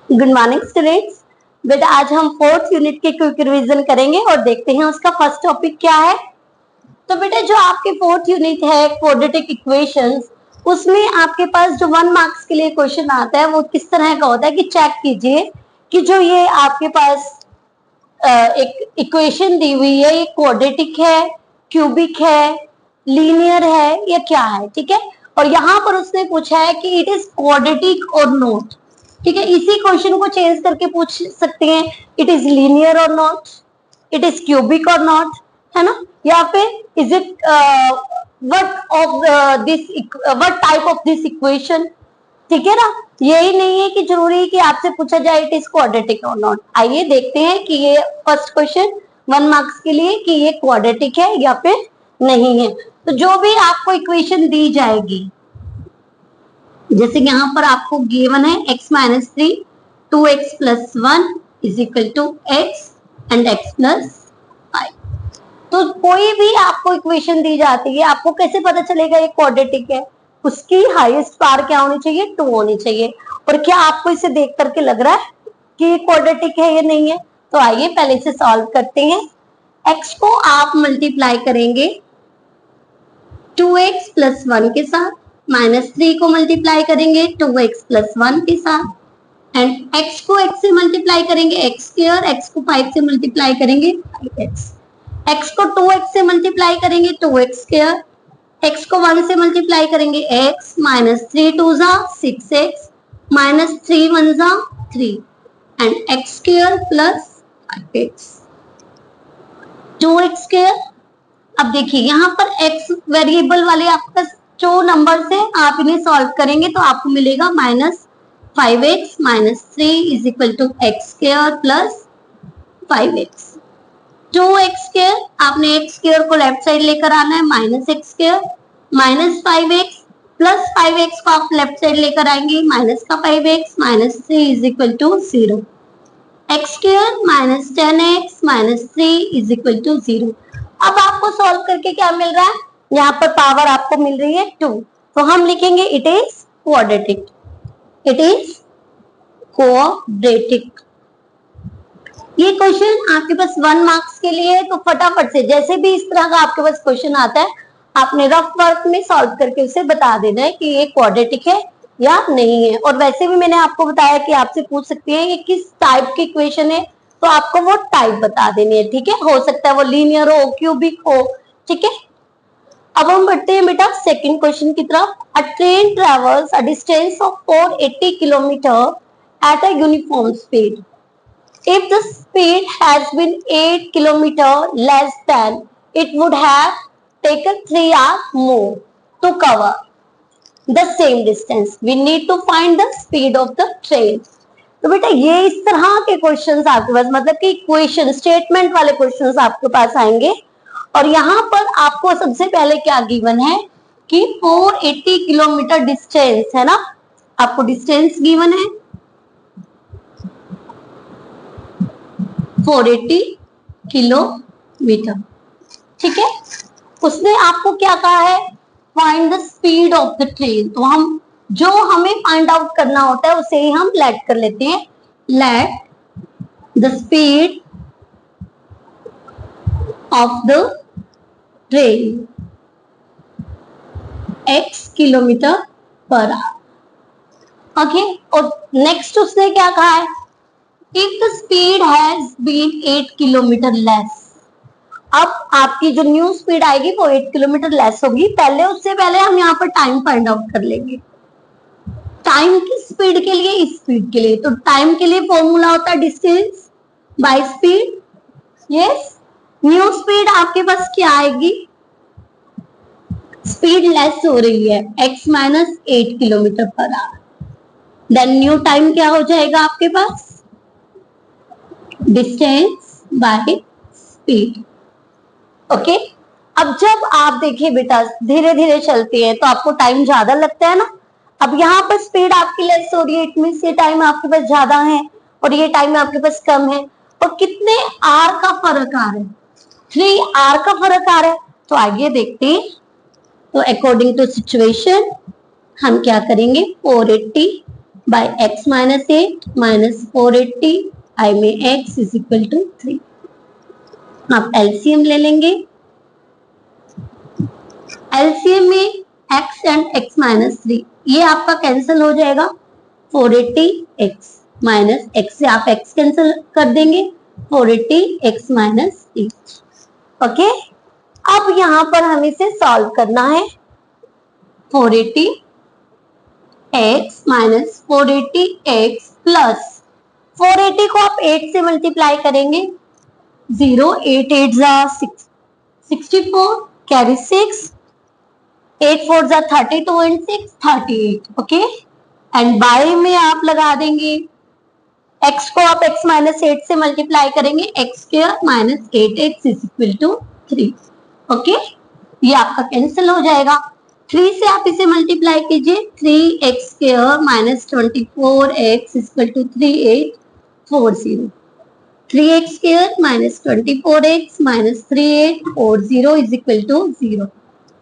Good morning students. बेटा आज हम फोर्थ यूनिट के क्विक रिवीजन करेंगे और देखते हैं उसका फर्स्ट टॉपिक क्या है। तो बेटा जो आपके फोर्थ यूनिट है क्वाड्रेटिक इक्वेशंस, उसमें आपके पास जो 1 मार्क्स के लिए क्वेश्चन आता है वो किस तरह का होता है कि चेक कीजिए कि जो ये आपके पास एक इक्वेशन दी हुई है ये क्वाड्रेटिक है, क्यूबिक है, लीनियर है या क्या है। ठीक है, और यहाँ पर उसने पूछा है कि इट इज क्वाड्रेटिक और नॉट। ठीक है, इसी क्वेश्चन को चेंज करके पूछ सकते हैं, इट इज लीनियर और नॉट, इट इज क्यूबिक और नॉट, है ना, या फिर is it what type of this equation. ठीक है ना, यही नहीं है कि जरूरी है कि आपसे पूछा जाए इट इज क्वाड्रेटिक और नॉट। आइए देखते हैं कि ये फर्स्ट क्वेश्चन 1 मार्क्स के लिए कि ये क्वाड्रेटिक है या फिर नहीं है। तो जो भी आपको इक्वेशन दी जाएगी, जैसे यहाँ पर आपको गिवन है x minus 3 2x plus 1 is equal to x and x plus 5। तो कोई भी आपको इक्वेशन दी जाती है, आपको कैसे पता चलेगा ये क्वाड्रेटिक है? उसकी हाईएस्ट पावर क्या होनी चाहिए? 2 होनी चाहिए। और क्या आपको इसे देख करके लग रहा है कि ये क्वाड्रेटिक है या नहीं है? तो आइए पहले इसे सॉल्व करते हैं। x को आप मल्टीप्लाई करेंगे 2x प्लस 1 के साथ, माइनस 3 को मल्टीप्लाई करेंगे 2x प्लस 1 के साथ, एंड x को x से मल्टीप्लाई करेंगे x स्क्वायर, x को 5 से मल्टीप्लाई करेंगे 5x, x को 2x से मल्टीप्लाई करेंगे 2x स्क्वायर, x को 1 से मल्टीप्लाई करेंगे x, माइनस 3 2 जा 6x, माइनस 3 1 जा 3, and x square plus 5x 2x square. अब देखिए यहाँ पर x वेरिएबल वाले आपके पास जो नंबर है आप इन्हें सॉल्व करेंगे तो आपको मिलेगा minus 5x minus 3 is equal to x square plus 5x। 2x square, आपने x स्क्वायर को लेफ्ट साइड लेकर आना है, minus x square, minus 5x plus 5x को आप लेफ्ट साइड लेकर आएंगे, माइनस का 5x minus 3 is equal to 0। X square minus 10x minus 3 is equal to 0। अब आपको सॉल्व करके क्या मिल रहा है? यहाँ पर पावर आपको मिल रही है 2, तो हम लिखेंगे it is quadratic, it is quadratic. ये क्वेश्चन आपके पास 1 मार्क्स के लिए है, तो फटाफट से जैसे भी इस तरह का आपके पास क्वेश्चन आता है आपने रफ वर्क में सॉल्व करके उसे बता देना है कि ये क्वाड्रेटिक है या नहीं है। और वैसे भी मैंने आपको बताया कि आपसे पूछ सकते हैं ये किस टाइप की इक्वेशन है, तो आपको वो टाइप बता देनी है। ठीक है, हो सकता है वो लीनियर हो, क्यूबिक हो। ठीक है, अब हम बढ़ते हैं बेटा सेकंड क्वेश्चन की तरफ। अ train travels a distance of 480 kilometre at a uniform speed. If the speed has been 8 kilometer less than, it would have taken 3 hours more to cover the same distance. We need to find the speed of the train. तो बेटा ये इस तरह के questions आपके पास, मतलब कि equation statement वाले क्वेश्चंस आपके पास आएंगे। और यहाँ पर आपको सबसे पहले क्या गिवन है कि 480 किलोमीटर डिस्टेंस है ना, आपको डिस्टेंस गिवन है 480 किलोमीटर। ठीक है, उसने आपको क्या कहा है? Find the speed of the train. तो हम जो हमें फाइंड आउट करना होता है उसे ही हम लेट कर लेते हैं, let the speed of the train x kilometre per our. Okay, और नेक्स्ट उसने क्या कहा है? If the speed has been 8 kilometre less. अब आपकी जो न्यू स्पीड आएगी वो 8 किलोमीटर लेस होगी। पहले उससे पहले हम यहाँ पर टाइम फाइंड आउट कर लेंगे। टाइम की स्पीड के लिए, इस स्पीड के लिए, तो टाइम के लिए फॉर्मूला होता है distance by speed. Yes, new speed आपके पास क्या आएगी? स्पीड लेस हो रही है x minus 8 kilometre per hour, then new time क्या हो जाएगा आपके पास? Distance by speed. ओके, अब जब आप देखिए बेटा धीरे धीरे चलती है तो आपको टाइम ज्यादा लगता है ना। अब यहाँ पर स्पीड आपकी लेस हो रही है, इट मींस ये टाइम आपके पास ज्यादा है और ये टाइम आपके पास कम है। और कितने आर का फर्क आ रहा है? 3 आर का फर्क आ रहा है। तो आइए देखते हैं। तो अकॉर्डिंग टू सिचुएशन हम क्या करेंगे? 480 by x minus 8 minus 480 I में x इज इक्वल टू 3। आप एलसीएम ले लेंगे, एलसीएम में x एंड x माइनस 3 ये आपका कैंसिल हो जाएगा। 480x माइनस x से आप x कैंसिल कर देंगे, 480x माइनस 8। ओके, अब यहां पर हमें इसे सॉल्व करना है। 480x माइनस 480x प्लस 480 को आप 8 से मल्टीप्लाई करेंगे, 0 8 8 जा 64 कैरी 6, 8 4 जा 32 एंड 6 38। ओके, एंड बाय में आप लगा देंगे, x को आप x माइनस 8 से मल्टीप्लाई करेंगे, x square minus 8x is equal to 3। Okay, ये आपका कैंसिल हो जाएगा। 3 से आप इसे मल्टीप्लाई कीजिए, 3x square minus 24x is equal to 3840। 3x square minus 24x minus 3840 is equal to 0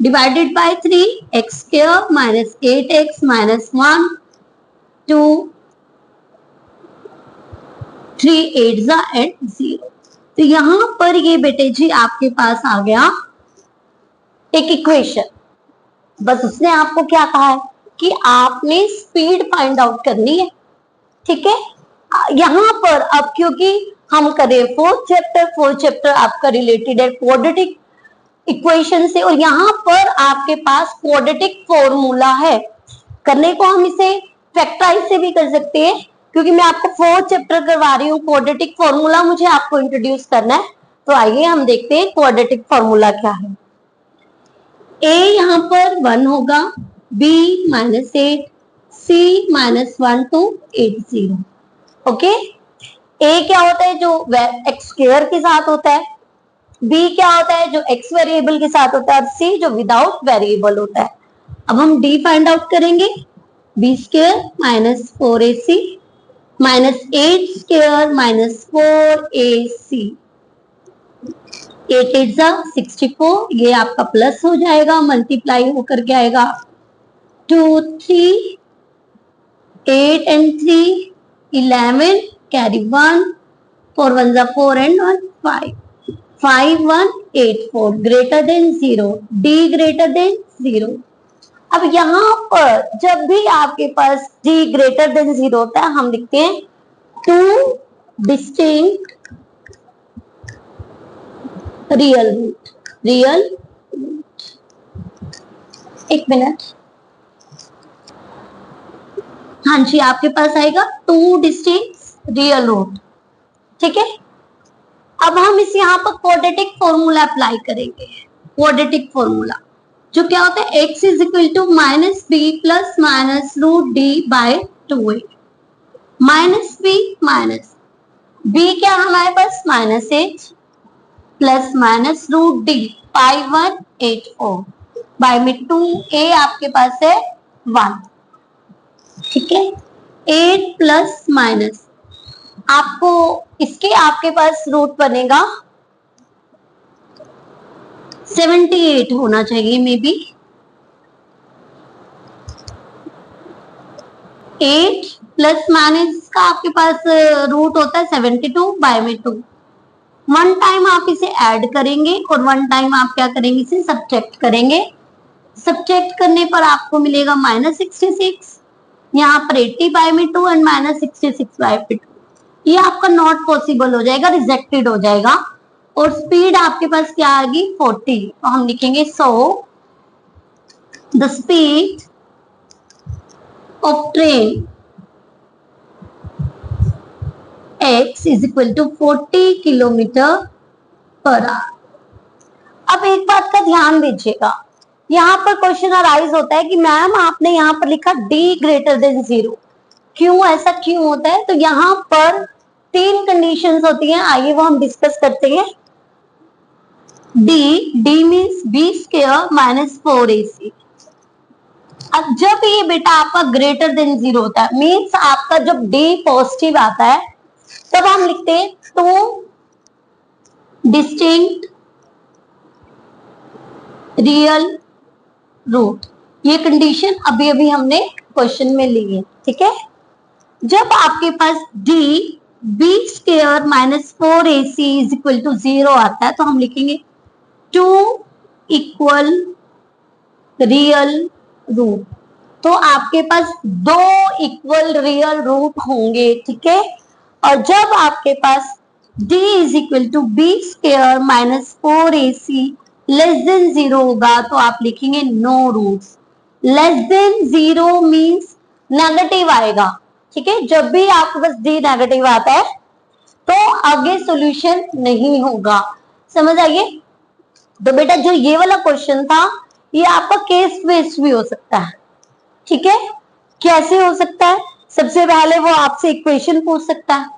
divided by 3, x square minus 8x minus 1 2 3 8 जा and 0। तो यहां पर ये बेटे जी आपके पास आ गया एक इक्वेशन। बस उसने आपको क्या कहा है कि आपने स्पीड फाइंड आउट करनी है। ठीक है, यहां पर अब क्योंकि हम करें फोर्थ चैप्टर आपका रिलेटेड है क्वाड्रेटिक इक्वेशन से, और यहां पर आपके पास क्वाड्रेटिक फॉर्मूला है। करने को हम इसे फैक्टराइज से भी कर सकते हैं, क्योंकि मैं आपको फोर्थ चैप्टर करवा रही हूँ, क्वाड्रेटिक फॉर्मूला मुझे आपको इंट्रोड्यूस करना है। तो आइए हम देखते हैं क्वाड्रेटिक फॉर्मूला क्या है। a यहाँ पर 1 होगा, b minus 8, c minus 1 two 8 0। Okay, a क्या होता है जो x स्क्वायर के साथ होता है, b क्या होता है जो x वेरिएबल के साथ होता है, और c जो विदाउट वेरिएबल होता है। अब हम d फाइंड आउट करेंगे, b square minus 4ac minus 8 square minus 4ac, 8 8 जा 64, ये आपका प्लस हो जाएगा, मल्टीप्लाई होकर के आएगा 2 3 8 एंड 3 11 कैरी 1 4 1 जा 4 and 1 5 5 1 8 4 greater than 0, d greater than 0। अब यहां पर जब भी आपके पास d ग्रेटर देन 0 होता है, हम लिखते हैं टू डिस्टिंक्ट रियल रूट। एक मिनट, हाँ जी, आपके पास आएगा टू डिस्टिंक्ट रियल रूट। ठीक है, अब हम इस यहाँ पर क्वाड्रेटिक फॉर्मूला अप्लाई करेंगे। क्वाड्रेटिक फॉर्मूला जो क्या होता है, x is equal to minus B plus minus root D by 2a। Minus B क्या हमारे पास minus 8 plus minus root D 5184 by में 2a आपके पास है 1। ठीक है, 8 प्लस माइनस आपको इसके आपके पास रूट बनेगा 78 होना चाहिए, मे बी 8 प्लस माइनस का आपके पास रूट होता है 72 बाय में 2। वन टाइम आप इसे ऐड करेंगे और वन टाइम आप क्या करेंगे, इसे सब्ट्रैक्ट करेंगे। सब्ट्रैक्ट करने पर आपको मिलेगा माइनस 66, यहाँ पर 80 बाय में 2 एंड माइनस 66 बाय में 2। ये आपका नॉट पॉसिबल हो जाएगा, रिजेक्टेड हो जाएगा, और स्पीड आपके पास क्या आएगी 40। तो हम लिखेंगे so the speed of train x is equal to 40 kilometre per hour. अब एक बात का ध्यान दीजिएगा, यहाँ पर क्वेश्चन अराइज होता है कि मैम आपने यहाँ पर लिखा d ग्रेटर देन 0, क्यों ऐसा क्यों होता है? तो यहाँ पर 3 कंडीशंस होती हैं, आइए वो हम डिस्कस करते हैं। d means b square minus 4ac। अब जब ये बेटा आपका ग्रेटर देन 0 होता है, मीन्स आपका जब d पॉजिटिव आता है, तब हम लिखते हैं टू डिस्टिंक्ट रियल रूट। ये कंडीशन अभी अभी हमने क्वेश्चन में ली है। ठीक है, जब आपके पास D B square minus 4ac is equal to 0 आता है तो हम लिखेंगे 2 इक्वल रियल रूट। तो आपके पास 2 इक्वल रियल रूट होंगे, ठीक है। और जब आपके पास d is equal to b square minus 4ac less than 0 होगा तो आप लिखेंगे no roots. Less than 0 means negative आएगा, ठीक है। जब भी आपके पास d नेगेटिव आता है तो आगे सॉल्यूशन नहीं होगा, समझ आइए। तो बेटा जो ये वाला क्वेश्चन था ये आपका केस बेस्ड भी हो सकता है, ठीक है। कैसे हो सकता है? सबसे पहले वो आपसे इक्वेशन पूछ सकता है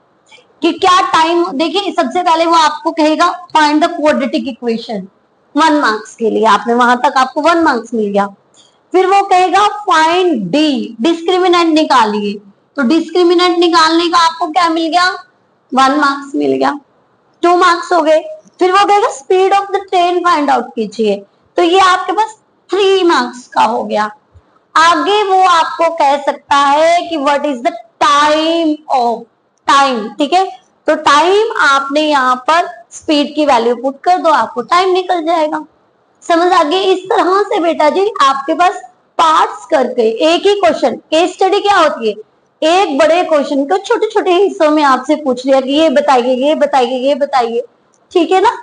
कि क्या टाइम, देखिए सबसे पहले वो आपको कहेगा find the quadratic equation 1 marks के लिए, आपने वहां तक आपको 1 मार्क्स मिल गया। फिर वो कहेगा फाइंड डी, डिस्क्रिमिनेंट निकालिए, तो डिस्क्रिमिनेंट निकालने का आपको क्या मिल गया? 1 मार्क्स मिल गया, 2 मार्क्स हो गए। फिर वो कहेगा speed of the train find out कीजिए, तो ये आपके पास 3 मार्क्स का हो गया। आगे वो आपको कह सकता है कि what is the time of time, ठीक है। तो टाइम आपने यहाँ पर स्पीड की वैल्यू पुट कर दो, आपको टाइम निकल जाएगा। समझ आ गई? इस तरह से बेटा जी आपके पास पार्ट्स करके एक ही क्वेश्चन, केस स्टडी क्या होती है, एक बड़े क्वेश्चन को छोटे छोटे हिस्सों में आपसे पूछ लिया कि ये बताइए ये बताइए ये बताइए, ठीक है ना।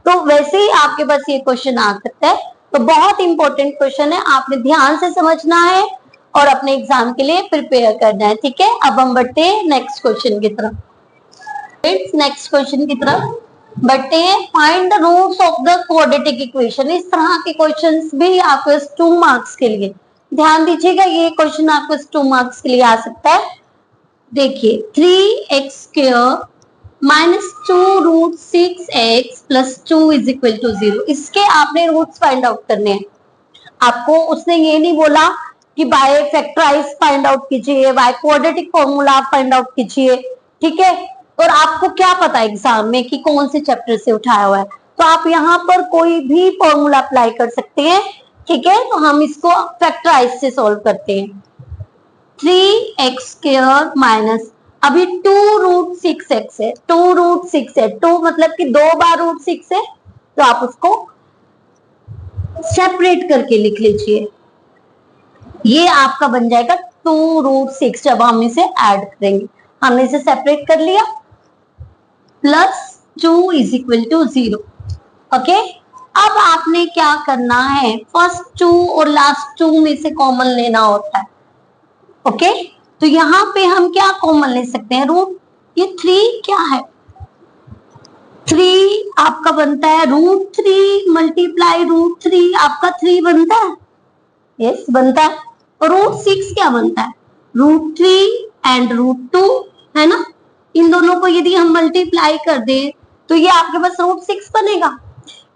तो वैसे ही आपके पास ये क्वेश्चन आ सकता है। तो बहुत इंपॉर्टेंट क्वेश्चन है, आपने ध्यान से समझना है और अपने एग्जाम के लिए प्रिपेयर करना है, ठीक है। अब हम बढ़ते हैं नेक्स्ट क्वेश्चन की तरफ। नेक्स्ट क्वेश्चन की तरफ बढ़ते हैं। Find the roots of the quadratic equation. इस तरह के क्वेश्चंस भी आपको 2 मार्क्स के लिए, ध्यान दीजिएगा, ये क्वेश्चन आपको 2 मार्क्स के लिए आ सकता है। देखिए 3x square minus 2 root 6x plus 2 is equal to 0। इसके आपने रूट्स फाइंड आउट करने हैं। आपको उसने ये नहीं बोला कि बाय फैक्टराइज फाइंड आउट कीजिए, by quadratic formula find out कीजिए, ठीक है। और आपको क्या पता एग्जाम में कि कौन से चैप्टर से उठाया हुआ है, तो आप यहाँ पर कोई भी फॉर्मूला अप्लाई कर सकते हैं, ठीक है। तो हम इसको फैक्टराइज से सॉल्व करते हैं। 3x स्क्वायर माइनस, अभी 2 रूट 6x है, 2 रूट 6 है, 2 मतलब कि 2 बार रूट 6 है, तो आप उसको सेपरेट करके लिख लीजिए। ये आपका बन जाएगा 2 रूट 6 जब हम इसे ऐड करेंगे। हमने इसे सेपरेट कर लिया, plus 2 is equal to 0, okay. अब आपने क्या करना है, फर्स्ट 2 और लास्ट 2 में से कॉमन लेना होता है, ओके। तो यहाँ पे हम क्या कॉमन ले सकते हैं, रूट, ये 3 क्या है, 3 आपका बनता है रूट 3 मल्टीप्लाई रूट 3, आपका 3 बनता है, यस बनता है। और रूट 6 क्या बनता है, रूट 3 एंड रूट 2, है ना। इन दोनों को यदि हम मल्टीप्लाई कर दें तो ये आपके पास रूट 6 बनेगा।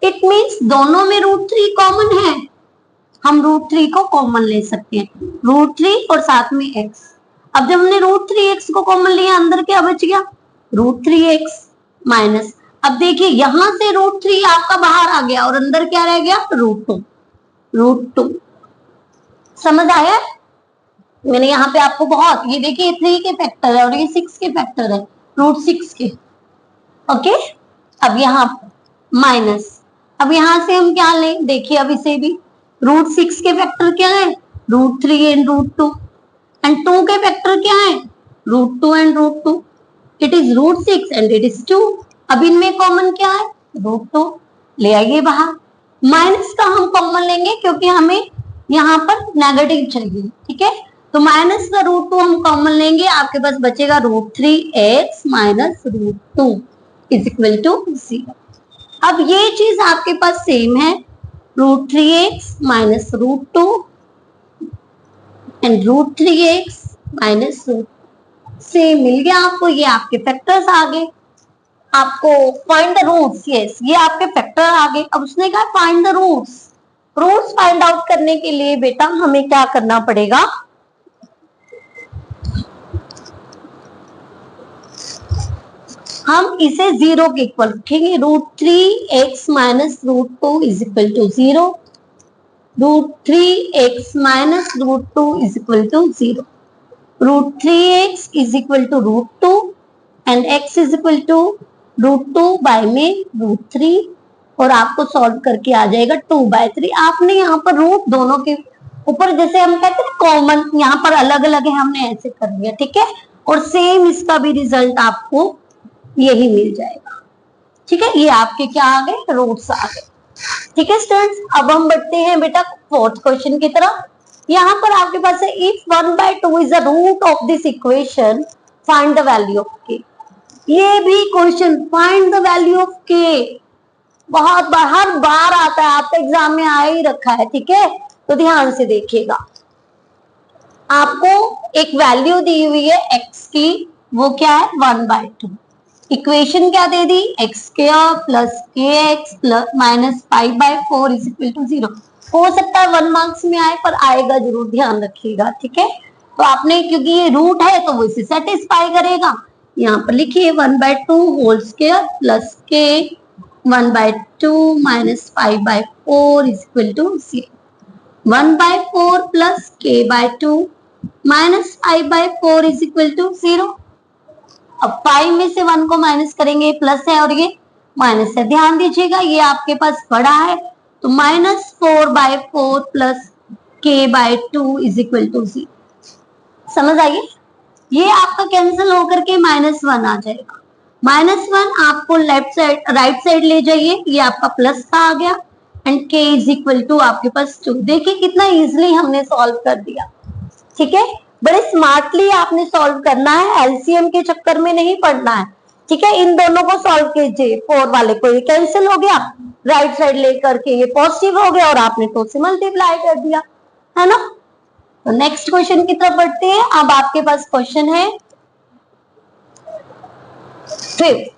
इट मीन्स दोनों में रूट 3 कॉमन है, हम रूट 3 को कॉमन ले सकते हैं, रूट 3 और साथ में x। अब जब हमने रूट 3x को कॉमन लिया, अंदर क्या बच गया, रूट 3x माइनस, अब देखिए यहां से रूट 3 आपका बाहर आ गया और अंदर क्या रह गया, रूट 2, रूट 2। समझ आया? मैंने यहाँ पे आपको बहुत, ये देखिए 3 के फैक्टर है और ये 6 के फैक्टर है, रूट 6 के, ओके। अब यहाँ माइनस, अब यहां से हम क्या लें, देखिए अब इसे भी, रूट 6 के फैक्टर क्या है, रूट 3 एंड रूट 2, एंड 2 के फैक्टर क्या है, root 2 and root 2, it is root 6 and it is 2। अब इनमें कॉमन क्या है, रूट 2, ले आइए बाहर। माइनस का हम कॉमन लेंगे क्योंकि हमें यहाँ पर नेगेटिव चाहिए, ठीक है। तो माइनस का रूट 2 हम कॉमन लेंगे, आपके पास बचेगा root 3x minus root 2 is equal to 0। अब ये चीज आपके पास सेम है, root 3x minus root 2 and root 3x minus root, same मिल गया आपको, ये आपके फैक्टर्स आ गए। आपको फाइंड द रूट्स, यस ये आपके फैक्टर आ गए। अब उसने कहा find the roots, roots find out करने के लिए बेटा हमें क्या करना पड़ेगा, हम इसे 0 के इक्वल रखेंगे, root 3x minus root 2 is equal to 0, root 3x minus root 2 is equal to 0। √3x is equal to √2 and x is equal to √2 by में √3 और आपको सॉल्व करके आ जाएगा 2/3। आपने यहाँ पर रूट दोनों के ऊपर जैसे हम कहते हैं कॉमन, यहाँ पर अलग अलग है, हमने ऐसे कर लिया, ठीक है। और सेम इसका भी रिजल्ट आपको यही मिल जाएगा, ठीक है। ये आपके क्या आ गए, रूट्स आ गए, ठीक है स्टूडेंट्स। अब हम बढ़ते हैं बेटा फोर्थ क्वेश्चन की तरफ। यहाँ पर आपके पास है if 1/2 is the root of this equation find the value of k. ये भी question find the value of k बहुत बार, हर बार आता है, आपका एग्जाम में आ ही रखा है, ठीक है। तो ध्यान से देखिएगा, आपको एक वैल्यू दी हुई है x की, वो क्या है 1/2। इक्वेशन क्या दे दी, x² plus kx plus minus 5/4 is equal to 0। हो सकता है 1 मार्क्स में आए, पर आएगा जरूर, ध्यान रखिएगा, ठीक है। तो आपने, क्योंकि ये रूट है तो वो इसे सेटिस्फाई करेगा। यहाँ पर लिखिए 1/2 whole square plus k 1/2 minus 5/4 is equal to 0। 1/4 plus k/2 minus 5/4 is equal to 0। अब 5 में से 1 को माइनस करेंगे, प्लस है और ये माइनस है, ध्यान दीजिएगा, ये आपके पास बड़ा है तो -4/4 plus k/2 is equal to 0। समझ आइए, ये आपका कैंसिल होकर के -1 आ जाएगा। -1 आपको लेफ्ट साइड राइट साइड ले जाइए, ये आपका प्लस का आ गया and k is equal to आपके पास 2। देखिए कितना इजीली हमने सॉल्व कर दिया, ठीक है। बड़े स्मार्टली आपने सॉल्व करना है, एलसीएम के चक्कर में नहीं पड़ना है, ठीक है। इन दोनों को सॉल्व कीजिए, 4 वाले को ये कैंसिल हो गया, राइट साइड लेकर के ये पॉजिटिव हो गया और आपने 2 से मल्टीप्लाई कर दिया, है ना। तो नेक्स्ट क्वेश्चन की तरफ बढ़ते हैं। अब आपके पास क्वेश्चन है 5th,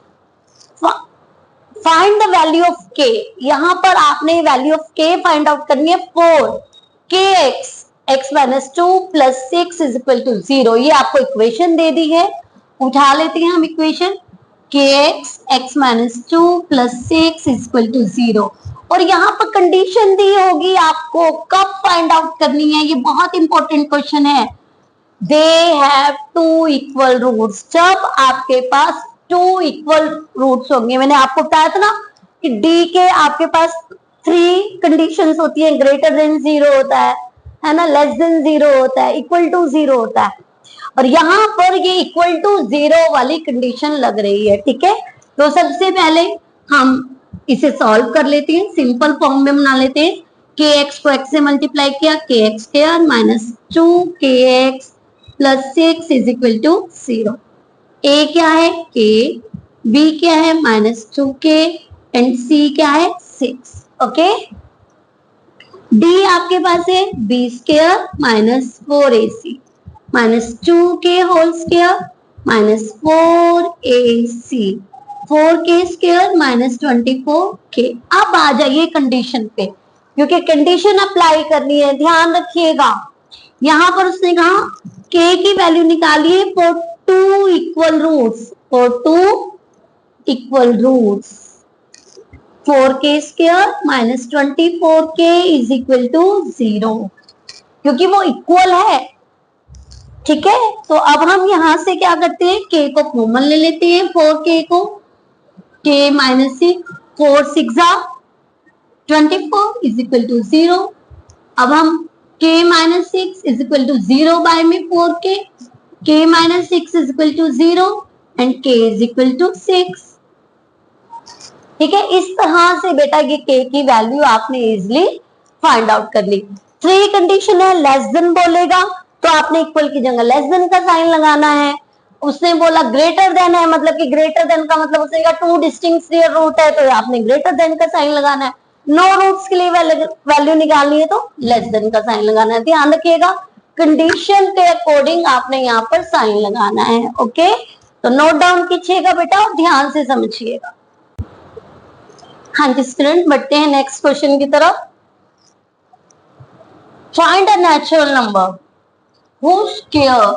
find the value of k। यहां पर आपने value of k find out करनी है 4 kx x minus 2 plus 6 is equal to 0। ये आपको इक्वेशन दे दी है, उठा लेते हैं हम equation kx x minus 2 plus 6 is equal to 0। और यहाँ पर कंडीशन दी होगी आपको कब फाइंड आउट करनी है, ये बहुत इंपॉर्टेंट क्वेश्चन है। दे हैव 2 इक्वल रूट्स, जब आपके पास 2 इक्वल रूट्स होंगे। मैंने आपको बताया था ना कि डी के आपके पास 3 कंडीशंस होती है, ग्रेटर देन 0 होता है ना, लेस देन 0 होता है, इक्वल टू 0 होता है, और यहाँ पर ये इक्वल टू 0 वाली कंडीशन लग रही है, ठीक है। तो सबसे पहले हम इसे सॉल्व कर लेते हैं, सिंपल फॉर्म में बना लेते हैं। kx को x से मल्टीप्लाई किया, kx² minus 2kx plus 6 is equal to 0। a क्या है k, b क्या है -2k एंड c क्या है 6। ओके, d आपके पास है b² minus 4ac minus 2k whole square minus 4ac 4k² minus 24k। अब आ जाइए कंडीशन पे, क्योंकि कंडीशन अप्लाई करनी है, ध्यान रखिएगा। यहां पर उसने कहा k की वैल्यू निकालिए for 2 equal roots, for 2 equal roots 4k² minus 24k is equal to 0, क्योंकि वो इक्वल है, ठीक है। तो अब हम यहां से क्या करते हैं, k को कॉमन ले लेते हैं, 4k को, k minus 6 4 6 24 is equal to 0। अब हम k minus 6 is equal to 0 by में 4k, k minus 6 is equal to 0 and k is equal to 6, ठीक है। इस तरह से बेटा ये k की वैल्यू आपने इजिली फाइंड आउट कर ली। 3 कंडीशन है, लेस देन बोलेगा तो आपने इक्वल की जगह लेस देन का साइन लगाना है। उसने बोला ग्रेटर देन है, मतलब कि ग्रेटर देन का मतलब उसने कहा 2 डिस्टिंक्ट रूट है तो आपने ग्रेटर देन का साइन लगाना है। नो रूट्स के लिए वैल्यू निकालनी है तो लेस देन का साइन लगाना है। ध्यान रखिएगा, कंडीशन के अकॉर्डिंग आपने यहाँ पर साइन लगाना है। ओके, तो नोट डाउन कीजिएगा बेटा और ध्यान से समझिएगा। हाँ जी स्टूडेंट, बढ़ते हैं नेक्स्ट क्वेश्चन की तरफ। Find a natural number whose square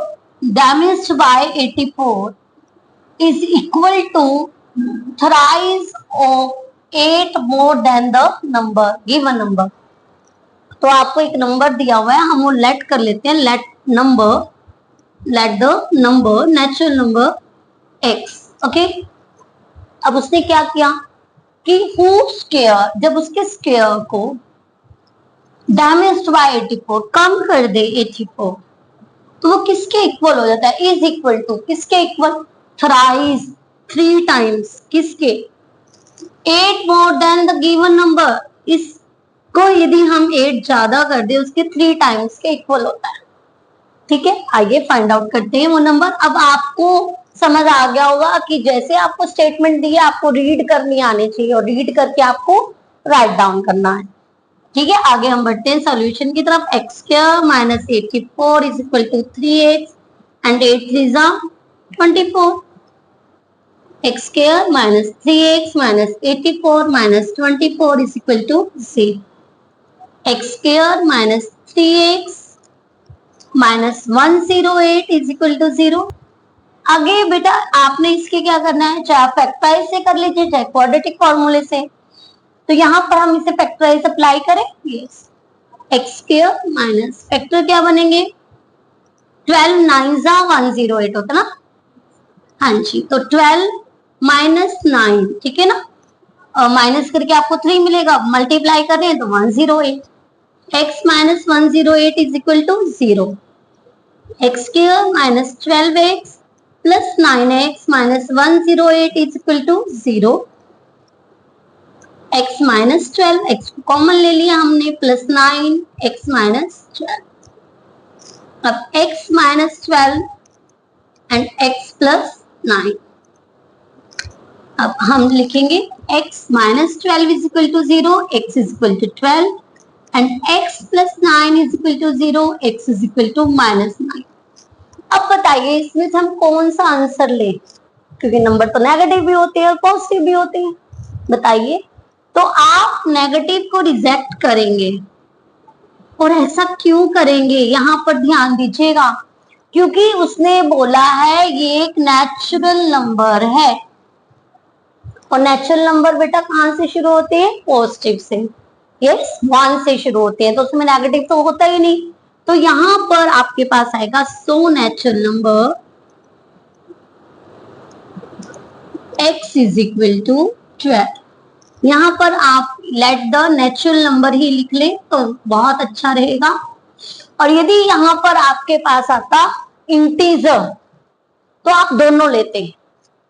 damaged by 84 is equal to thrice of 8 more than the number given number। तो आपको एक नंबर दिया हुआ है, हम वो लेट कर लेते हैं, let number let the number natural number x, okay. अब उसने क्या किया कि हु स्क्वायर, जब उसके स्क्वायर को डैमेज्ड बाय 84 कम कर दे 84, तो वो किसके इक्वल हो जाता है? इज इक्वल टू किसके इक्वल? थ्राइस, 3 टाइम्स किसके? 8 more than the given number. इसको यदि हम 8 ज्यादा कर दे उसके 3 टाइम्स के इक्वल होता है। ठीक है, आइए फाइंड आउट करते हैं वो नंबर। अब आपको समझ आ गया होगा कि जैसे आपको स्टेटमेंट दी है आपको रीड करनी आनी चाहिए और रीड करके आपको राइट डाउन करना है। ठीक है, आगे हम बढ़ते हैं सॉल्यूशन की तरफ। X square minus 84 is equal to 3x and 8 3 जा 24। X square minus 3x minus 84 minus 24 is equal to 0। X square minus 3x minus 108 is equal to 0। आगे बेटा आपने इसके क्या करना है, चाहे फैक्टराइज से कर लीजिए चाहे क्वाड्रेटिक फॉर्मूले से। तो यहाँ पर हम इसे फैक्टराइज अप्लाई करें। Yes, x square minus factor क्या बनेंगे? 12 9 जा 108 होता ना। हाँ जी, तो 12 माइनस 9, ठीक है ना, माइनस करके आपको 3 मिलेगा, मल्टीप्लाई कर रहे हैं तो 108। X minus 108 is equal to 0। X square minus 12x plus 9x minus 108 is equal to 0। x minus 12, x को कॉमन ले लिया हमने, प्लस 9 x माइनस 12। अब x minus 12 and x plus 9। अब हम लिखेंगे x minus 12 is equal to 0, x is equal to 12 and x plus 9 is equal to 0, x is equal to minus 9। अब बताइए इसमें से हम कौन सा आंसर ले, क्योंकि नंबर तो नेगेटिव भी होते हैं और पॉजिटिव भी होते हैं। बताइए, तो आप नेगेटिव को रिजेक्ट करेंगे और ऐसा क्यों करेंगे? यहाँ पर ध्यान दीजिएगा, क्योंकि उसने बोला है ये एक नेचुरल नंबर है और नेचुरल नंबर बेटा कहां से शुरू होते हैं? पॉजिटिव से। यस, 1 से शुरू होते हैं, तो उसमें नेगेटिव तो होता ही नहीं। तो यहां पर आपके पास आएगा so natural number x is equal to 12। यहां पर आप लेट द नेचुरल नंबर ही लिख ले तो बहुत अच्छा रहेगा। और यदि यहां पर आपके पास आता इंटीजर तो आप दोनों लेते,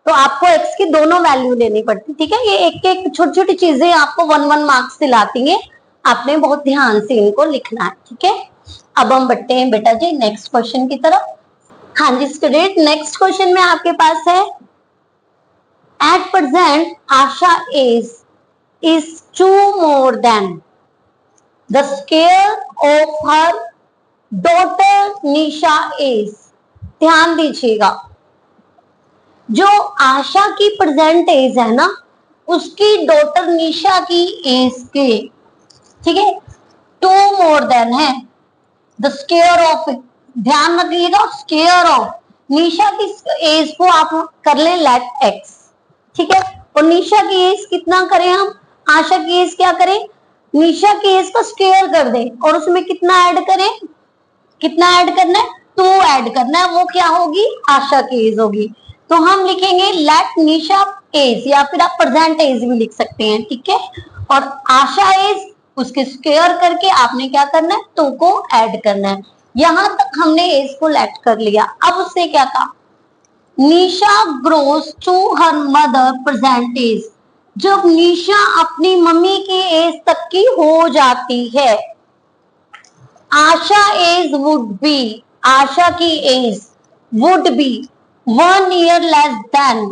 तो आपको x की दोनों वैल्यू लेनी पड़ती। ठीक है, ये एक एक छोटी छोटी चीजें आपको 1 मार्क्स दिलाती हैं, आपने बहुत ध्यान से इनको लिखना है। ठीक है, अब हम बढ़ते हैं बेटा जी नेक्स्ट क्वेश्चन की तरफ। हाँ जी स्टूडेंट, नेक्स्ट क्वेश्चन में आपके पास है at present Asha is 2 more than the scale of her daughter Nisha is। ध्यान दीजिएगा, जो आशा की प्रेजेंट एज है ना उसकी डॉटर निशा की एज के, ठीक है, 2 मोर देन है द स्क्वायर ऑफ, ध्यान रखिएगा स्क्वायर ऑफ निशा की एज को आप कर ले लेट एक्स। ठीक है, और निशा की एज कितना करें हम? आशा की एज क्या करें? निशा की एज को स्क्वायर कर दें और उसमें कितना ऐड करें? कितना ऐड करना है? 2 ऐड करना है, वो क्या होगी? आशा की एज होगी। तो हम लिखेंगे लेट निशा एज, या फिर आप प्रेजेंट एज भी लिख सकते हैं। ठीक है, और आशा एज उसके स्क्वायर करके आपने क्या करना है? 2 को ऐड करना है। यहां तक हमने एज को लेट कर लिया। अब उससे क्या कहा? Nisha grows to her mother present age, जब निशा अपनी मम्मी की एज तक की हो जाती है, Asha age would be, Asha की age would be 1 year less than,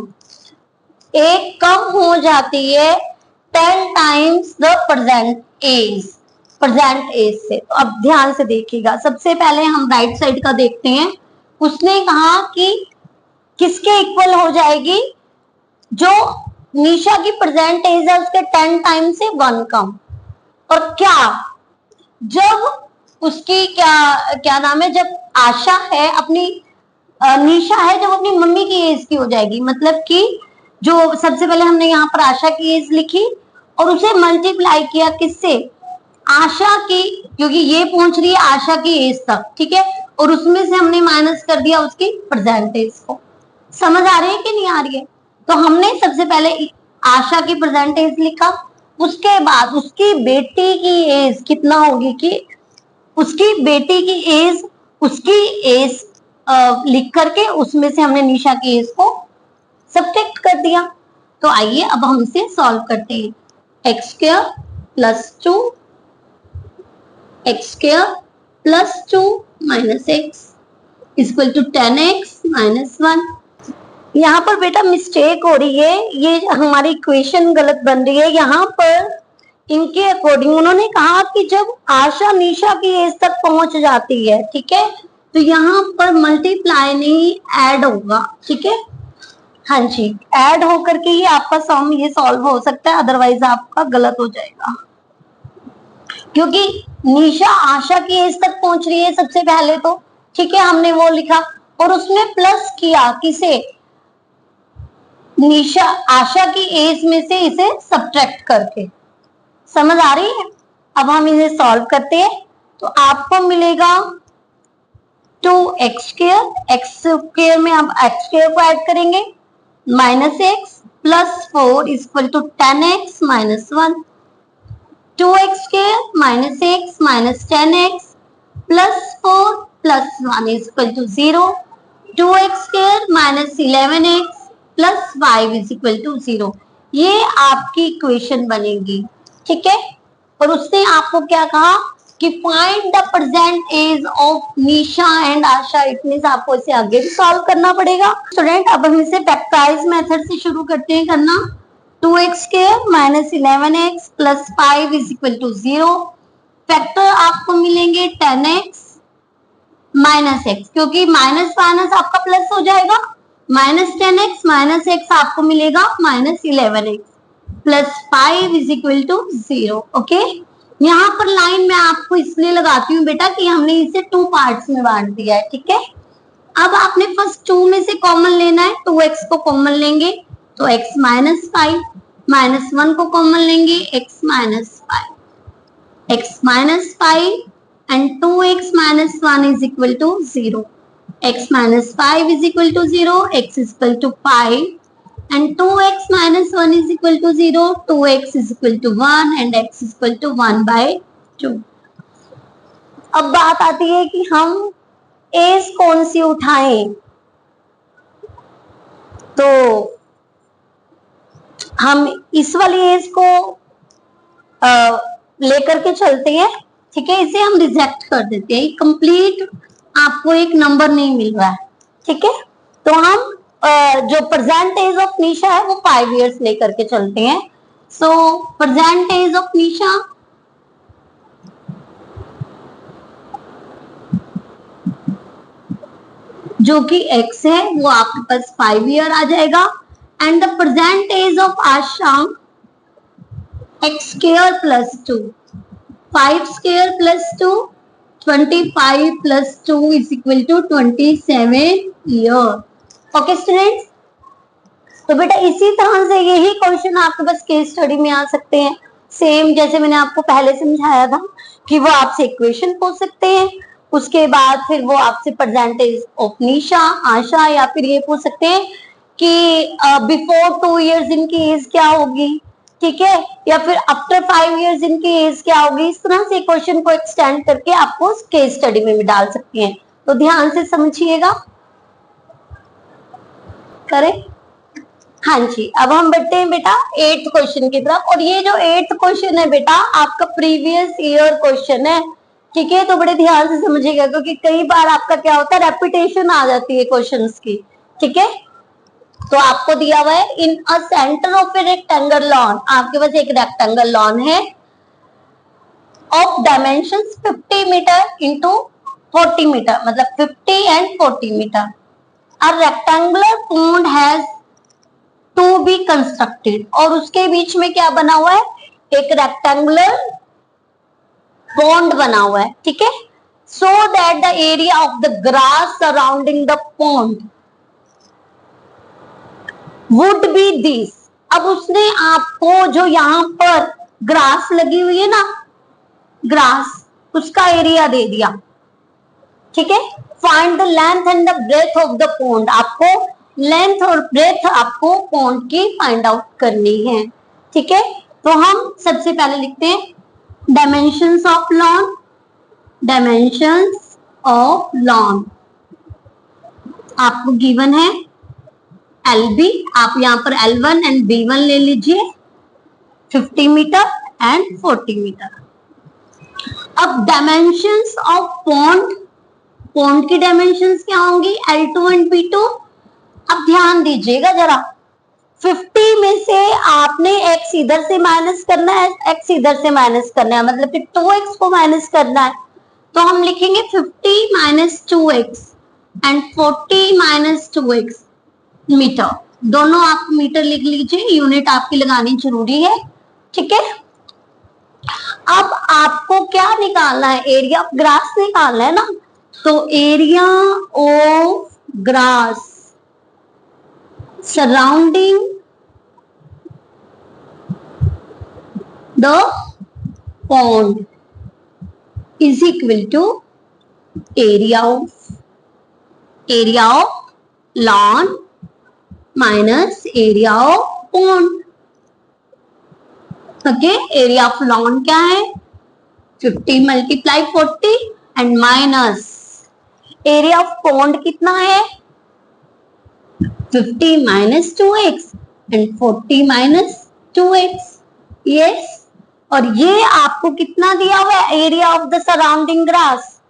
एक कम हो जाती है 10 times the present age, present age से। तो अब ध्यान से देखिएगा, सबसे पहले हम राइट साइड का देखते हैं। उसने कहा कि किसके इक्वल हो जाएगी? जो निशा की प्रेजेंट एज है उसके 10 टाइम से 1 कम। और क्या जब उसकी क्या नाम है, जब आशा है अपनी निशा है जब अपनी मम्मी की एज की हो जाएगी, मतलब कि जो सबसे पहले हमने यहाँ पर आशा की एज लिखी और उसे मल्टीप्लाई किया किससे? आशा की, क्योंकि ये पहुंच रही है आशा की एज तक। ठीक है, और उसमें से हमने माइनस कर दिया उसकी परसेंटेज को। समझ आ रही है कि नहीं आ रही है? तो हमने सबसे पहले आशा की परसेंटेज लिखा, उसके बाद उसकी बेटी की एज कितना होगी कि उसकी बेटी की एज, उसकी एज लिख करके उसमें से हमने निशा की एज को सब्ट्रैक्ट कर दिया। तो आइए अब हम इसे सॉल्व करते हैं। X square plus 2 x square plus 2 minus x equal to 10x minus 1। यहाँ पर बेटा मिस्टेक हो रही है, ये हमारी इक्वेशन गलत बन रही है। यहाँ पर इनके अकॉर्डिंग उन्होंने कहा कि जब आशा निशा की एज तक पहुंच जाती है, ठीक है, तो यहाँ पर मल्टीप्लाई नहीं ऐड होगा, ठीक है। हाँ जी, ऐड होकर के ही आपका सम ये सॉल्व हो सकता है, अदरवाइज आपका गलत हो जाएगा, क्योंकि निशा आशा की एज तक पहुंच रही है सबसे पहले तो, ठीक है, हमने वो लिखा और उसमें प्लस किया किसे, निशा आशा की एज में से इसे सब्ट्रैक्ट करके। समझ आ रही है? अब हम इसे सॉल्व करते हैं तो आपको मिलेगा 2x स्क्वायर, एक्स स्क्वायर में अब x स्क्वायर को ऐड करेंगे, minus x plus 4 equal to 10x minus 1। 2x square minus x minus 10x plus 4 plus 1 equal to 0। 2x square minus 11x plus 5 equal to 0। ये आपकी equation बनेगी, ठीक है। और उसने आपको क्या कहा कि find the present age of Nisha and Asha. इतने से आपको इसे आगे भी सॉल्व करना पड़ेगा। स्टूडेंट अब हम इसे फैक्टराइज मेथड से शुरू करते हैं करना। 2x square minus 11x plus 5 is equal to 0। Factor आपको मिलेंगे 10x माइनस एक्स, क्योंकि माइनस माइनस आपका प्लस हो जाएगा, माइनस 10x माइनस एक्स आपको मिलेगा minus 11x plus 5 is equal to 0। Okay, यहाँ पर लाइन में आपको इसलिए लगाती हूँ बेटा कि हमने इसे 2 पार्ट्स में बांट दिया है, ठीक है। अब आपने फर्स्ट 2 में से कॉमन लेना है, 2x को कॉमन लेंगे तो x माइनस 5, माइनस 1 को कॉमन लेंगे x minus 5, x minus 5 and 2x minus 1 is equal to 0. X minus 5 is equal to 0, x is equal to 5 and 2x minus 1 is equal to 0, 2x is equal to 1 and x is equal to 1 by 2. अब बात आती है कि हम as कौन सी उठाएं, तो हम इस वाली एज को लेकर के चलते हैं, ठीक है। इसे हम रिजेक्ट कर देते हैं, कंप्लीट आपको एक नंबर नहीं मिल रहा है, ठीक है। तो हम जो प्रेजेंट एज ऑफ निशा है वो 5 इयर्स लेकर के चलते हैं। सो प्रेजेंट एज ऑफ निशा जो कि x है वो आपके पास 5 ईयर आ जाएगा and the present age of Asha x square plus 2, 5 square plus 2, 25 plus 2 is equal to 27 year. Okay students, तो बेटा इसी तरह से यही क्वेश्चन आपके पास केस स्टडी में आ सकते हैं, सेम जैसे मैंने आपको पहले समझाया था कि वो आपसे इक्वेशन पूछ सकते हैं, उसके बाद फिर वो आपसे परसेंटेज ऑफ निशा आशा, या फिर ये पूछ सकते हैं कि बिफोर 2 इयर्स इनकी एज क्या होगी, ठीक है, या फिर आफ्टर 5 इयर्स इनकी एज क्या होगी। इस तरह से क्वेश्चन को एक्सटेंड करके आपको केस स्टडी में भी डाल सकती हैं, तो ध्यान से समझिएगा। करें, हाँ जी। अब हम बढ़ते हैं बेटा 8th क्वेश्चन की तरफ, और ये जो 8th क्वेश्चन है बेटा आपका प्रीवियस ईयर क्वेश्चन है, ठीक है। तो बड़े ध्यान से समझिएगा, क्योंकि कई बार आपका क्या होता है, रेपिटेशन आ जाती है क्वेश्चंस की, ठीक है। तो आपको दिया हुआ है in a centre of a rectangle lawn, आपके पास एक रेक्टेंगल लॉन है of dimensions 50 metre into 40 metre, मतलब 50 and 40 metre. A rectangular pond has to be constructed, और उसके बीच में क्या बना हुआ है, एक रेक्टेंगुलर पॉन्ड बना हुआ है, ठीक है। So that the area of the grass surrounding the pond would be this. अब उसने आपको जो यहाँ पर ग्रास लगी हुई है ना, ग्रास, उसका एरिया दे दिया, ठीक है। Find the length and the breadth of the pond, आपको लेंथ और ब्रेथ आपको पॉन्ड की फाइंड आउट करनी है। ठीक है, तो हम सबसे पहले लिखते हैं dimensions of lawn. Dimensions of lawn आपको गिवन है LB, आप यहाँ पर L1 एंड B1 ले लीजिए, 50 मीटर एंड 40 मीटर। अब डायमेंशंस ऑफ पॉन्ड, पॉन्ड की डायमेंशंस क्या होंगी, L2 एंड B2। अब ध्यान दीजिएगा जरा, 50 में से आपने x इधर से माइनस करना है, x इधर से माइनस करना है, मतलब कि 2x को माइनस करना है। तो हम लिखेंगे 50 minus 2x and 40 minus 2x metre. दोनों आप मीटर लिख लीजिए, यूनिट आपकी लगानी जरूरी है। ठीक है, अब आपको क्या निकालना है, एरिया ऑफ ग्रास निकालना है ना। तो area of grass surrounding the pond is equal to area of lawn minus area of pond। Okay, area of lawn क्या है, 50 multiply 40 and minus area of pond कितना है, 50 minus 2x and 40 minus 2x। Yes, और ये आपको कितना दिया हुआ है, area of the surrounding grass,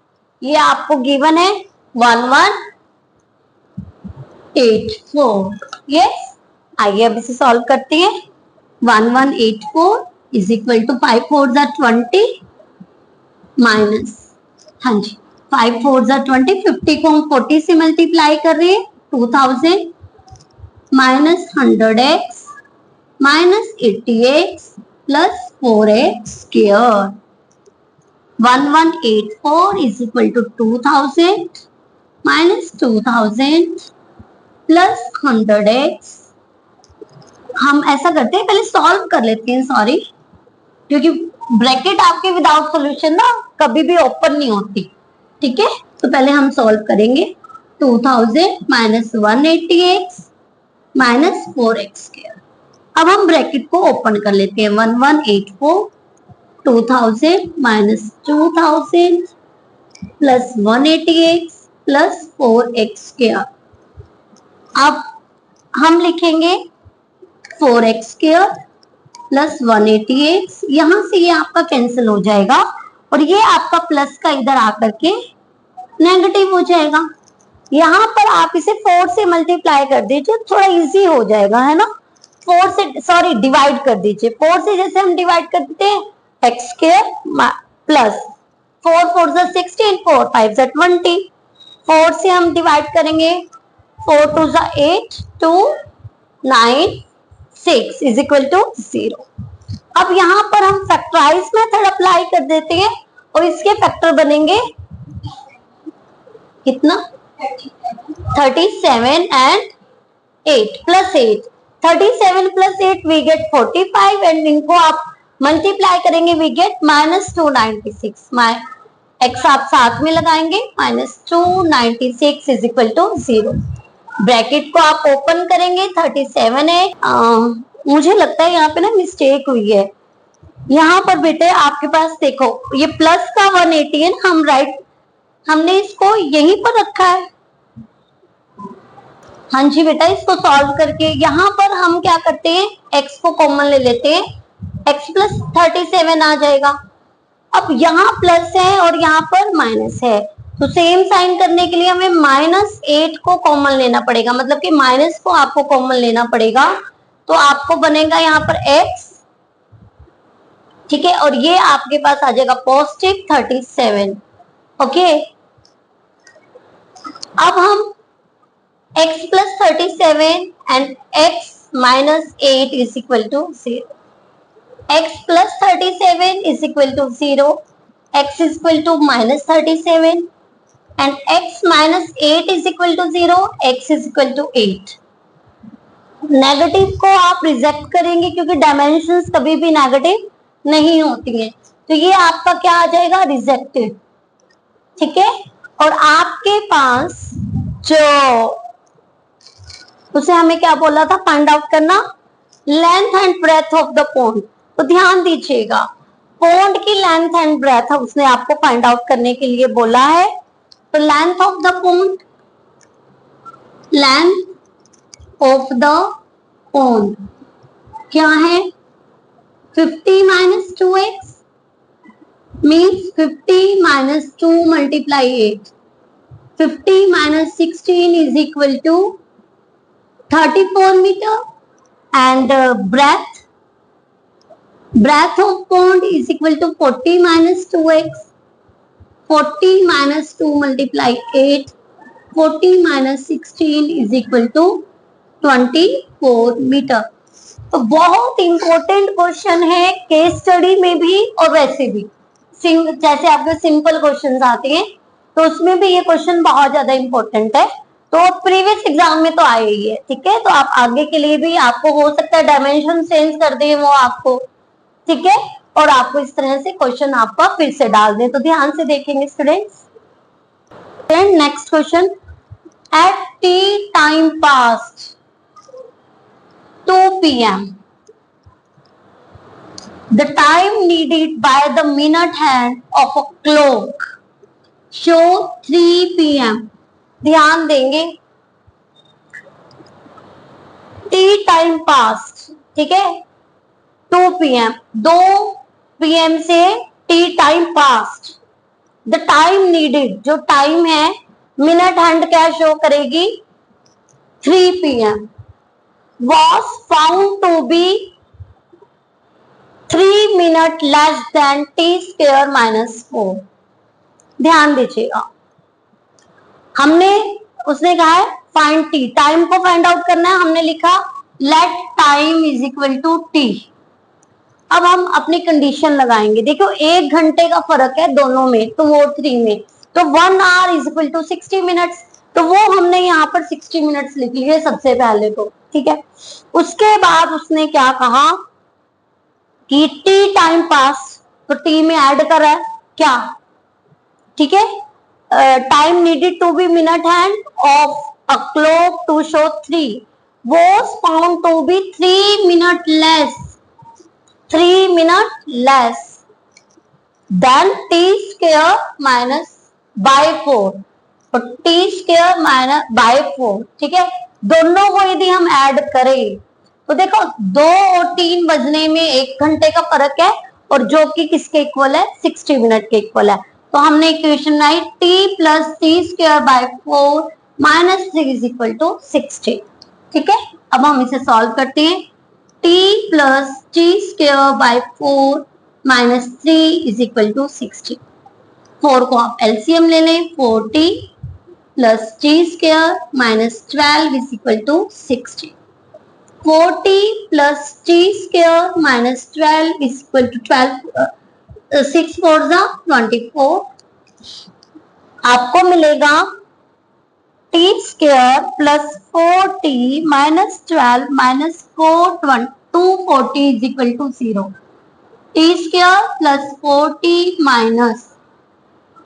ये आपको गिवन है 1184। यस, आइए अब इसे सॉल्व करते हैं। 1184 इज इक्वल टू 5 4 जा 20 माइनस, हाँ जी 5 4 जा 20, 50 को हम 40 से मल्टीप्लाई कर रहे हैं, 2000 minus 100x minus 80x plus 4x square. 1184 is equal to 2000 minus 2000 plus 100x। हम ऐसा करते हैं, पहले सॉल्व कर लेते हैं, सॉरी, क्योंकि ब्रैकेट आपके विदाउट सॉल्यूशन ना कभी भी ओपन नहीं होती। ठीक है, तो पहले हम सॉल्व करेंगे। 2000 minus 180x minus 4x square. अब हम ब्रैकेट को ओपन कर लेते हैं। 1184 2000 minus 2000 plus 180x plus 4x square. अब हम लिखेंगे 4x स्क्वायर प्लस 180x, यहां से ये आपका कैंसिल हो जाएगा और ये आपका प्लस का इधर आकर के नेगेटिव हो जाएगा। यहाँ पर आप इसे 4 से मल्टीप्लाई कर दीजिए, थोड़ा इजी हो जाएगा, है ना। 4 से, सॉरी, डिवाइड कर दीजिए। 4 से जैसे हम डिवाइड कर देते हैं, एक्स स्क्वायर प्लस 4 4 जा 16, 4 5 जा 20। 4 से हम डिवाइड करेंगे, 4 2 जा 8, 2 9 6 इज इक्वल टू 0। अब यहाँ पर हम फैक्टराइज मेथड अप्लाई कर देते हैं और इसके फैक्टर बनेंगे कितना, 37 and 8 plus 8, 37 plus 8 we get 45 and इनको आप मल्टीप्लाई करेंगे वी गेट माइनस 296। एक्स आप साथ में लगाएंगे, minus 296 is equal to 0। Bracket को आप ओपन करेंगे, 37 है, मुझे लगता है यहाँ पे ना मिस्टेक हुई है। यहाँ पर बेटे आपके पास देखो, ये प्लस का 180 है ना, हम राइट, हमने इसको यहीं पर रखा है। हाँ जी बेटा, इसको सॉल्व करके यहाँ पर हम क्या करते हैं, x को कॉमन ले लेते हैं, x प्लस 37 आ जाएगा। अब यहाँ प्लस है और यहाँ पर माइनस है, तो सेम साइन करने के लिए हमें माइनस 8 को कॉमन लेना पड़ेगा, मतलब कि माइनस को आपको कॉमन लेना पड़ेगा। तो आपको बनेगा यहाँ पर x, ठीक है, और ये आपके पास आ जाएगा पॉजिटिव 37। ओके, अब हम x plus 37 and x minus 8 is equal to 0। x plus 37 is equal to 0, x is equal to minus 37 and x minus 8 is equal to 0, x is equal to 8। Negative को आप reject करेंगे क्योंकि dimensions कभी भी negative नहीं होती हैं, तो ये आपका क्या आ जाएगा, रिजेक्टेड। ठीक है, और आपके पास जो उसे हमें क्या बोला था, फाइंड आउट करना length and breadth of the pond. तो ध्यान दीजिएगा, पॉन्ड की लेंथ एंड ब्रेथ उसने आपको फाइंड आउट करने के लिए बोला है। तो length of the pond, length of the pond क्या है, 50 minus 2x means 50 minus 2 multiply 8, 50 minus 16 is equal to 34 metre and breadth of pond is equal to 40 minus 2x, 40 minus 2 multiply 8, 40 minus 16 is equal to 24 metre. तो बहुत important question है case study में भी और वैसे भी, जैसे आपके सिंपल क्वेश्चंस आते हैं तो उसमें भी ये क्वेश्चन बहुत ज्यादा इंपॉर्टेंट है। तो प्रीवियस एग्जाम में तो आए ही है, ठीक है। तो आप आगे के लिए भी आपको हो सकता है डायमेंशन चेंज कर दें वो आपको, ठीक है, और आपको इस तरह से क्वेश्चन आपका फिर से डाल दें। तो ध्यान से देखेंगे students. Next question, at T time past 2 PM the time needed by the minute hand of a clock show 3 PM। ध्यान देंगे, टी टाइम पास्ट, ठीक है, 2 PM, 2 PM से t time past, the time needed, जो time है minute hand क्या show करेगी, 3 PM was found to be 3 minute less than t square minus 4। ध्यान दीजिएगा, हमने उसने कहा है फाइंड टी, टाइम को फाइंड आउट करना है, हमने लिखा let time is equal to t. अब हम अपनी कंडीशन लगाएंगे, देखो 1 घंटे का फर्क है दोनों में, 2 और 3 में, तो 1 hour is equal to 60 minutes. तो वो हमने यहाँ पर 60 मिनट्स लिख लिए सबसे पहले तो, ठीक है। उसके बाद उसने क्या कहा कि टी टाइम पास, तो टी में ऐड करा है क्या, ठीक है, time needed to be minute hand of a clock to show 3 was found to be 3 minute less, 3 minute less than t square minus by 4। तो t square minus by 4, ठीक है। दोनों को यदि हम ऐड करें तो देखो 2 और 3 बजने में 1 घंटे का फर्क है, और जो कि किसके इक्वल है, 60 मिनट के इक्वल है। तो हमने इक्वेशन बनाई t plus t square by 4 minus 3 is equal to 60, ठीक है। अब हम इसे सॉल्व करते हैं, t plus t square by 4 minus 3 is equal to 60। 4 को आप एलसीएम ले लें, 4t plus t square minus 12 is equal to 60। 4t plus t square minus 12 is equal to 12, 6 4 24। आपको मिलेगा t square plus 4t minus 12 minus 240 is equal to 0। T square plus 4t minus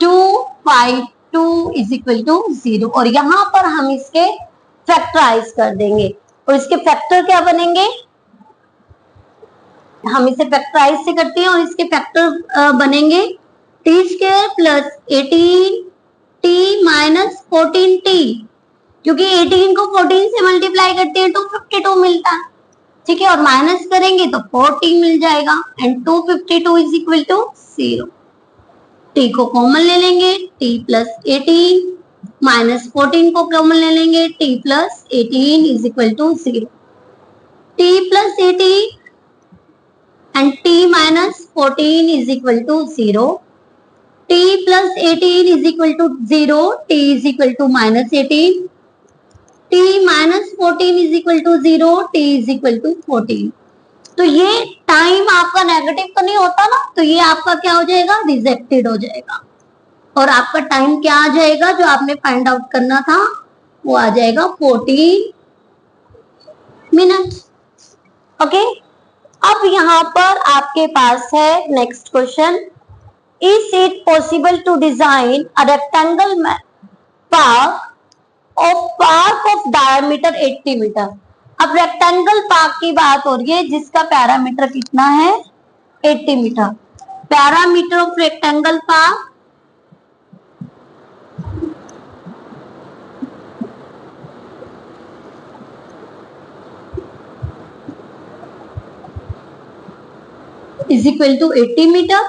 252 is equal to 0। और यहाँ पर हम इसके factorise कर देंगे, और इसके फैक्टर क्या बनेंगे, हम इसे फैक्टराइज से करते हैं और इसके फैक्टर बनेंगे T square plus 18t minus 14t, क्योंकि 18 को 14 से मल्टीप्लाई करते हैं तो 52 मिलता है, ठीक है, और माइनस करेंगे तो 40 मिल जाएगा, and 252 is equal to 0। t को कॉमन ले लेंगे, t प्लस 18 माइनस 14 को कॉमन ले लेंगे, t plus 18 is equal to 0। t plus 18 and t minus 14 is equal to 0. t plus 18 is equal to 0. t is equal to minus 18. t minus 14 is equal to 0. t is equal to 14. तो ये time आपका negative तो नहीं होता ना, तो ये आपका क्या हो जाएगा, रिजेक्टेड हो जाएगा, और आपका टाइम क्या आ जाएगा जो आपने फाइंड आउट करना था, वो आ जाएगा 14 मिनट। ओके, अब यहाँ पर आपके पास है next question, is it possible to design a rectangle park of diameter 80 metre. अब रेक्टेंगल पार्क की बात हो रही है जिसका पैरामीटर कितना है 80 metre. Perimeter of rectangle park is equal to 80 metre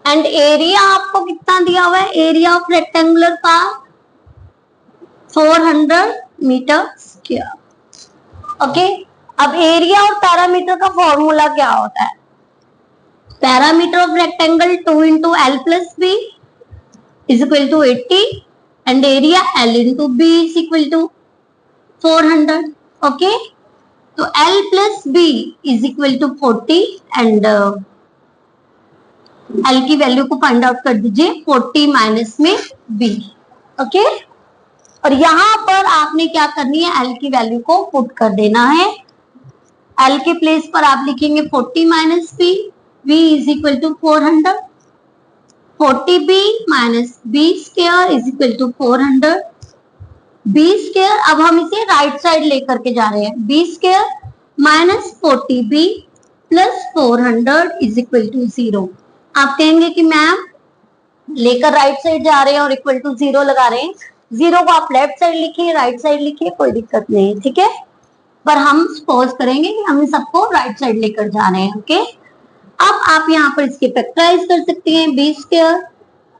and area आपको कितना दिया हुआ है, area of rectangular park 400 metre square. Okay, अब एरिया और पैरामीटर का फॉर्मूला क्या होता है, perimeter of rectangle 2 into L plus B is equal to 80 and area L into B is equal to 400। Okay, तो L plus B is equal to 40 and L की value को find out कर दीजिए 40 minus में B। Okay, और यहां पर आपने क्या करनी है, L की वैल्यू को पुट कर देना है। L के प्लेस पर आप लिखेंगे 40 minus B, B is equal to 400, 40B minus B square is equal to 400 B square. अब हम इसे राइट साइड लेकर के जा रहे हैं, B square minus 40B plus 400 is equal to 0। आप कहेंगे कि मैम लेकर राइट साइड जा रहे हैं और इक्वल टू 0 लगा रहे हैं, 0 को आप लेफ्ट साइड लिखिए, राइट साइड लिखिए, कोई दिक्कत नहीं है, ठीक है। पर हम सपोज करेंगे कि हम सबको राइट साइड लेकर जा रहे हैं। ओके, अब आप यहाँ पर इसके फैक्टराइज कर सकते हैं, B square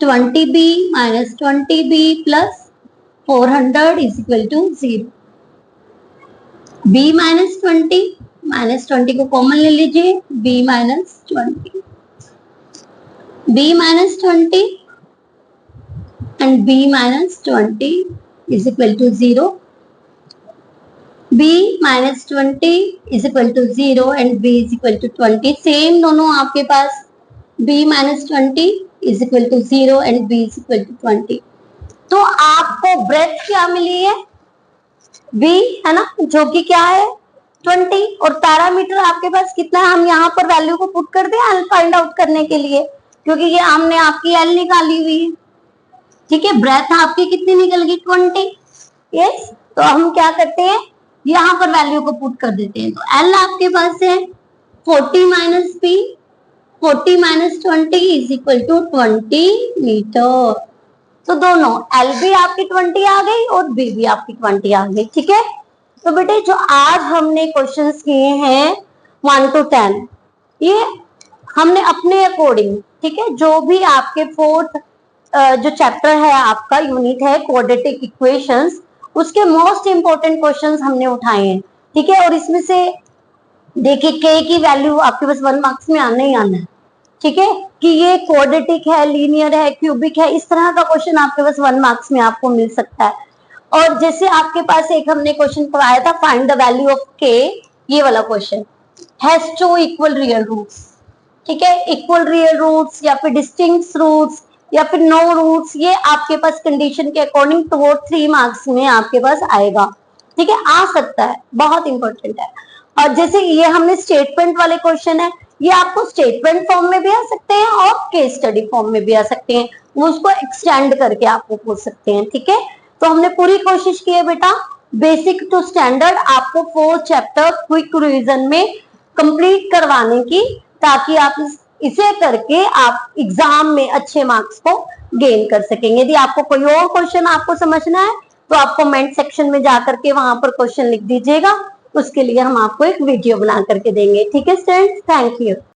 20B minus 20B plus 400 is equal to 0। b minus 20 को कॉमन ले लीजिए, b minus 20 and b minus 20 is equal to 0। b minus 20 is equal to 0 and b is equal to 20। Same दोनों आपके पास, b minus 20 is equal to 0 and b is equal to 20। तो आपको breath क्या मिली है, B है ना, जो कि क्या है 20, और पैरामीटर आपके पास कितना है, हम यहाँ पर वैल्यू को पुट कर दें L फाइंड आउट करने के लिए, क्योंकि ये हमने आपकी L निकाली हुई है, ठीक है। ब्रेथ आपकी कितनी निकल गई 20, यस। तो हम क्या करते हैं, यहाँ पर वैल्यू को पुट कर देते हैं। तो L आपके पास है 40 minus B, 40 minus 20 is equal to 20 metre. तो दोनों L भी आपकी 20 आ गई और B भी आपकी 20 आ गई, ठीक है। तो बेटे जो आज हमने क्वेश्चंस किए हैं 1 to 10, ये हमने अपने अकॉर्डिंग, ठीक है, जो भी आपके फोर्थ जो चैप्टर है आपका यूनिट है क्वाड्रेटिक इक्वेशंस, उसके मोस्ट इंपोर्टेंट क्वेश्चंस हमने उठाए हैं, ठीक है। और इसमें से देखिए K की वैल्यू आपके पास 1 मार्क्स में आना ही आना है, ठीक है, कि ये क्वाड्रेटिक है, लीनियर है, क्यूबिक है, इस तरह का क्वेश्चन आपके पास 1 मार्क्स में आपको मिल सकता है। और जैसे आपके पास एक हमने क्वेश्चन कराया था find the value of K, ये वाला question has to equal real roots, ठीक है, इक्वल रियल रूट्स या फिर डिस्टिंक्ट रूट्स या फिर नो रूट्स, ये आपके पास कंडीशन के अकॉर्डिंग 2 और 3 मार्क्स में आपके पास आएगा, ठीक है, आ सकता है, बहुत इंपॉर्टेंट है। और जैसे ये हमने स्टेटमेंट वाले क्वेश्चन है, ये आपको स्टेटमेंट फॉर्म में भी आ सकते हैं और केस स्टडी फॉर्म में भी आ सकते हैं, वो उसको एक्सटेंड करके आपको पूछ सकते हैं, ठीक है। तो हमने पूरी कोशिश की है बेटा बेसिक टू स्टैंडर्ड आपको 4 चैप्टर क्विक रिवीजन में कंप्लीट करवाने की, ताकि आप इसे करके आप एग्जाम में अच्छे मार्क्स को गेन कर सकेंगे। यदि आपको कोई और क्वेश्चन आपको समझना है तो आप कमेंट सेक्शन में जाकर के वहां पर क्वेश्चन लिख दीजिएगा, उसके लिए हम आपको एक वीडियो बना करके देंगे, ठीक है स्टूडेंट्स, थैंक यू।